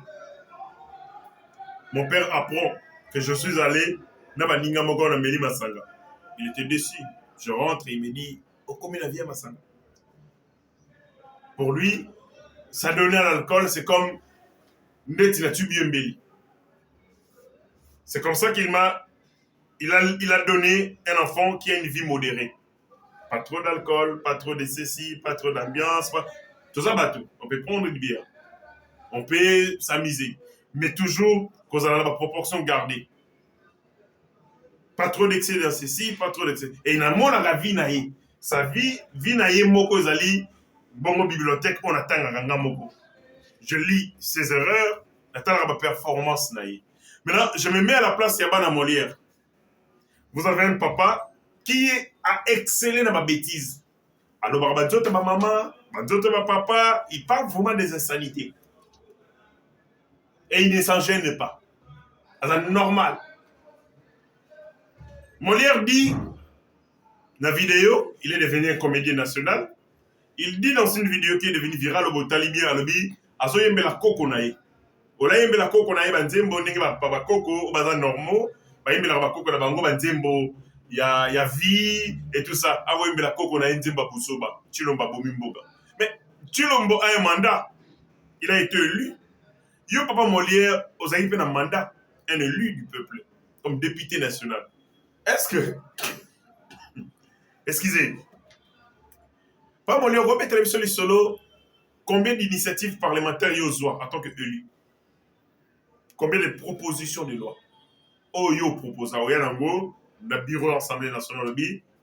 Mon père apprend que je suis allé il était déçu. Je rentre et il me dit oh, combien la vie à Massanga. Pour lui, ça donner à l'alcool, c'est comme c'est comme ça qu'il a donné un enfant qui a une vie modérée. Pas trop d'alcool, pas trop de ceci, pas trop d'ambiance. Tout ça, tout. On peut prendre du bière. On peut s'amuser. Mais toujours, qu'on a la proportion gardée. Pas trop d'excès dans ceci, pas trop d'excès. Et il a la vie naïe. Sa vie naïe, moko zali, bongo bibliothèque, on attend à moko. Je lis ses erreurs, j'attends la performance naïe. Maintenant, je me mets à la place Yabana Molière. Vous avez un papa qui a excellé dans ma bêtise. Alors, ma maman, ma papa, il parle vraiment des insanités. Et il ne s'en gêne pas. C'est normal. Molière dit, dans la vidéo, il est devenu un comédien national. Il dit dans une vidéo qui est devenue virale au Talibien à l'objet, Azo yembe la koko nae. Ola yembe la koko nae, banzembo, nenge ba koko, baza normaux, ba yembe la koko na bango, banzembo, il y a vie et tout ça. Avo yembe la koko nae, nzemba busoba, Chilomba bomimboga. Mais Chilombo a un mandat. Il a été élu. Yo papa Molière, aux aïpé un mandat, un élu du peuple, comme député national. Est-ce que. Excusez. Papa Molière, Robert Télévision Solo, combien d'initiatives parlementaires yo en tant qu'élu? Combien de propositions de loi? Oh yo propose à Oyanango, le bureau de l'Assemblée nationale,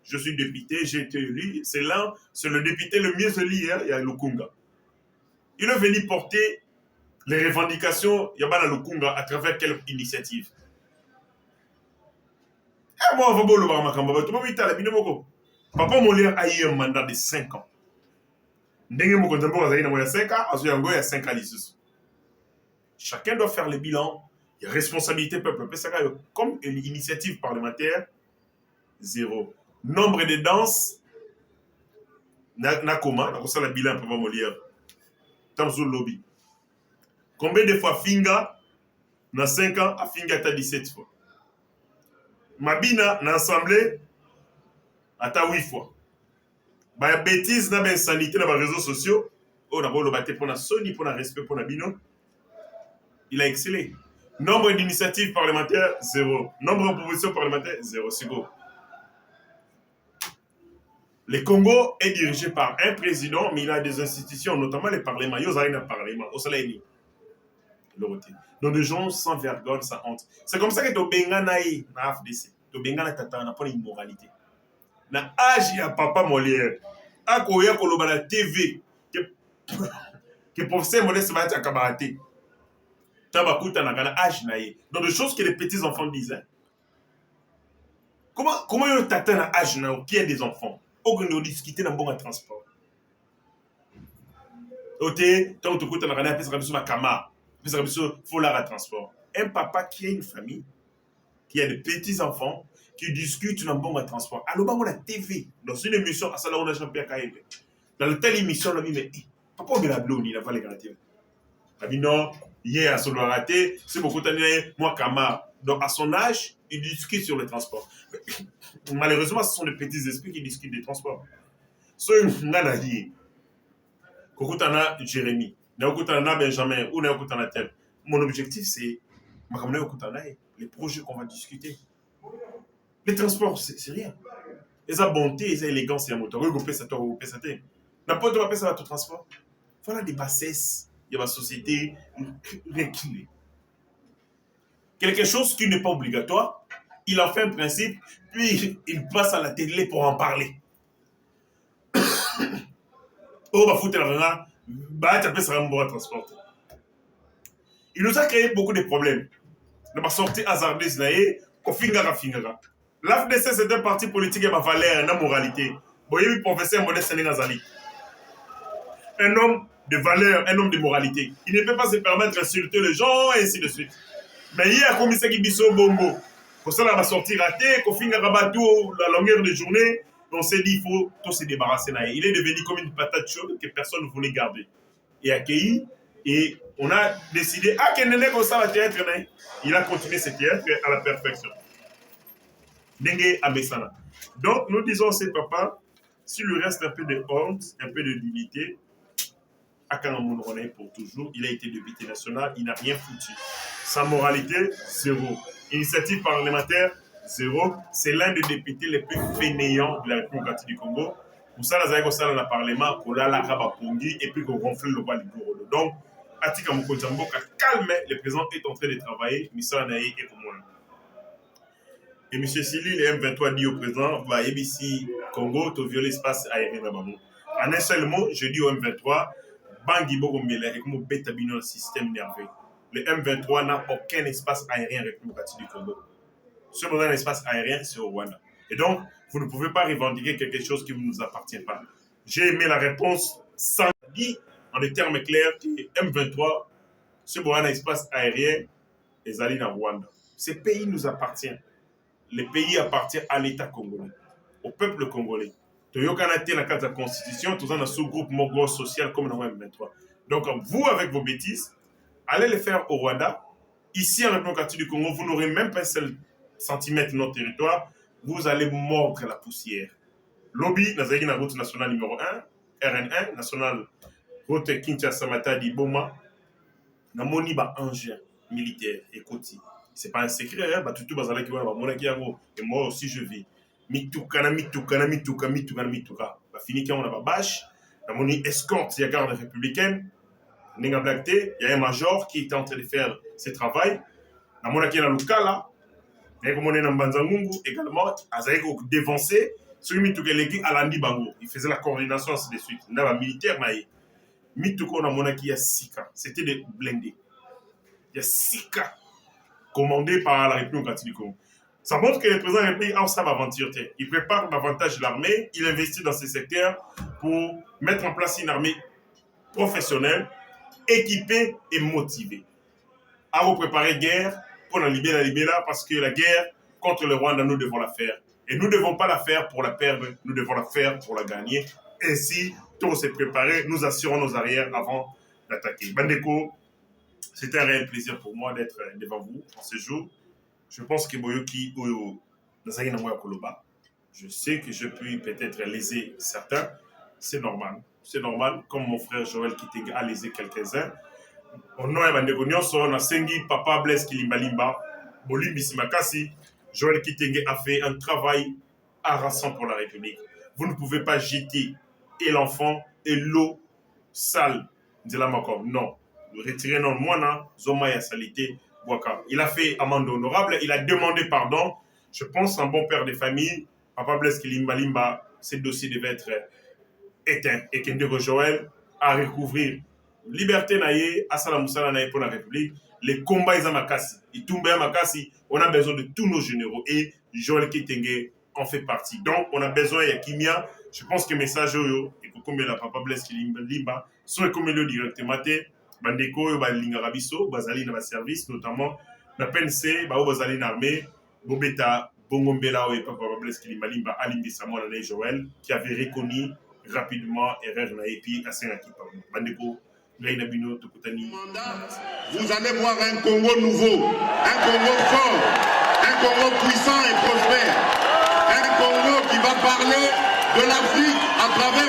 je suis député, j'ai été élu. C'est le député le mieux élu, il y a Lukunga. Il est venu porter les revendications Yabana Lukunga à travers quelle initiative? Et moi, on va le voir, Papa Molière a eu un mandat de 5 ans. Chacun doit faire le bilan. Il y a responsabilité peuple. Comme une initiative parlementaire, 0. Nombre de danses, Nakoma, on le bilan Papa Molière. Tamzou lobby. Combien de fois Finga, dans 5 ans, a Finga à 17 fois. Mabina, dans l'Assemblée, à 8 fois. Bah, bêtise, na insanité dans les réseaux sociaux. Oh, d'abord, le bâté pour la Sony, pour le respect pour la Bino. Il a excellé. Nombre d'initiatives parlementaires, 0. Nombre de propositions parlementaires, 0. C'est go. Le Congo est dirigé par un président, mais il a des institutions, notamment les parlements. Il y a un parlement, au soleil. Donc, des gens sans vergogne, sans honte. C'est comme ça que tu as naï na FDC. Tu as tata, on a pas immoralité. Na âge ya papa Molière. Akoya koloba na TV. Que professeur Modeste va être camarade. Tabakuta nakana âge naïe. Donc des choses que les petits enfants disent. Hein. Comment yo tata na âge na qui a des enfants? Aucun discuter dans bon transport. Oté, tant que tu nakana pesa kabiso na kama, pesa kabiso faut la transport. Un papa qui a une famille, qui a des petits enfants, qui discutent dans bon transport. Alors on a TV dans une émission à ça là on a champion Kaïbe. Dans la telle émission là mais papa on la blonde, il a pas les garanties. Non, hier à son raté, c'est beaucoup d'années, moi Kama. Donc à son âge, il discute sur le transport. Malheureusement, ce sont les petits esprits qui discutent des transports. So ngana hi. Kokutana Jérémy, Naokutana Benjamin ou Naokutana tel. Mon objectif c'est les projets qu'on va discuter. Les transports, c'est rien. Les bonté, les élégances, c'est un moteur. N'importe quoi, ça va tout transport. Voilà des bassesses. Il y a ma société reculée. Quelque chose qui n'est pas obligatoire, il en fait un principe, puis il passe à la télé pour en parler. Oh, bah, foutre la bah, tu ça va me transporter. Il nous a créé beaucoup de problèmes. Dans ma sortie hasardeuse, Fingara. L'AFDC, c'est un parti politique et ma valeur, une moralité. Vous voyez, le professeur Modeste Sénégazali. Un homme de valeur, un homme de moralité. Il ne peut pas se permettre d'insulter les gens et ainsi de suite. Mais hier, comme il s'est dit, Bongo, pour ça, on va sortir raté, Fingara Batou, la longueur de journée, on s'est dit, il faut tout se débarrasser. Il est devenu comme une patate chaude que personne ne voulait garder. Et accueilli, et on a décidé, qu'il n'est comme ça, il a continué ce théâtre à la perfection. Dengue Amesana. Donc, nous disons, c'est papa, s'il lui reste un peu de honte, un peu de dignité, Akanamoun René pour toujours, il a été député national, il n'a rien foutu. Sa moralité, zéro. Initiative parlementaire, zéro. C'est l'un des députés les plus fainéants de la République du Congo. Pour ça, nous avons ça dans le Parlement, qu'on a la Rabapongi et puis qu'on ronfle le roi Ligoro. Donc, Atika Mokodjambo, calme, le président est en train de travailler, mais ça, Naï et pour moi. Et M. Sili, le M23 dit au président, va ABC Congo, tu violes l'espace aérien là-bas. En un seul mot, je dis au M23, Bangui Bogomela et comme Betabino le système nerveux. Le M23 n'a aucun espace aérien République du Congo. Ce qu'on a un espace aérien, c'est au Rwanda. Et donc, vous ne pouvez pas revendiquer quelque chose qui ne nous appartient pas. J'ai aimé la réponse sans dire, en des termes clairs, que M23, ce qu'on a un espace aérien, les alliés dans Rwanda. Ce pays nous appartient. Le pays appartient à l'État congolais, au peuple congolais. Toyokana dans la carte de la Constitution, tous dans un sous-groupe mogo social comme dans le M23. Donc, vous, avec vos bêtises, allez les faire au Rwanda. Ici, en République du Congo, vous n'aurez même pas un seul centimètre de notre territoire. Vous allez mordre la poussière. Lobby, dans la route nationale numéro 1, RN1, nationale route Kinshasa-Matadi, Boma, dans mon engin militaire et côtier. C'est pas un secret, hein? Tout bazala qui va et moi aussi je vis. Mituka. Fini qu'on a bâche, dans mon escorte, il y a garde républicaine, il y a un major qui était en train de faire ce travail. Dans mon akina Lukala, il y a un Banzangungu également, Azaïk dévancé, celui qui est à l'Andi Bango. Il faisait la coordination ainsi de suite. Il y a un militaire, Mituko dans mon akina Sika, c'était des blindés. Il y a Sika. Commandé par la République du Congo. Ça montre que le président de la République a sa aventure. Il prépare davantage l'armée, il investit dans ces secteurs pour mettre en place une armée professionnelle, équipée et motivée. À vous préparer guerre pour la libérer parce que la guerre contre le Rwanda, nous devons la faire. Et nous ne devons pas la faire pour la perdre, nous devons la faire pour la gagner. Ainsi, tout s'est préparé, nous assurons nos arrières avant d'attaquer. Bandeko, c'est un réel plaisir pour moi d'être devant vous en ce jour. Je pense que Boyoki Koloba, je sais que je peux peut-être léser certains. C'est normal. C'est normal, comme mon frère Joël Kitenge a lésé quelques-uns. Au nom de Bandeko Nyonso, on a Sengi, Papa Blaise Kilimbalimba, Bolimbi Simakasi. Joël Kitenge a fait un travail harassant pour la République. Vous ne pouvez pas jeter et l'enfant et l'eau sale de la Macom. Non. Retirer non moana, Zoma et Salité, Boaka. Il a fait amende honorable, il a demandé pardon. Je pense un bon père de famille, Papa Blaise Kilimbalimba, ce dossier devait être éteint. Et Kendego Joël a recouvrir liberté naïe, Asala Moussala naïe pour la République. les combats ils makasi. Et Toumba makasi, on a besoin de tous nos généraux. Et Joël Kitenge en fait partie. Donc, on a besoin de Kimia. Je pense que le message, et comme la papa Blaise qui limba, soit comme le directement, bandeko, balinga rabiso, bazali na service, notamment, la PNC, bazali na armée, bobeta, bongombela, et papa Blaise qui limba, alimbi Samuel Alain Joël, qui avait reconnu rapidement erreur na epi à Saint-Aki. Bandeko, vous allez voir un Congo nouveau, un Congo fort, un Congo puissant et prospère, un Congo qui va parler de l'Afrique à travers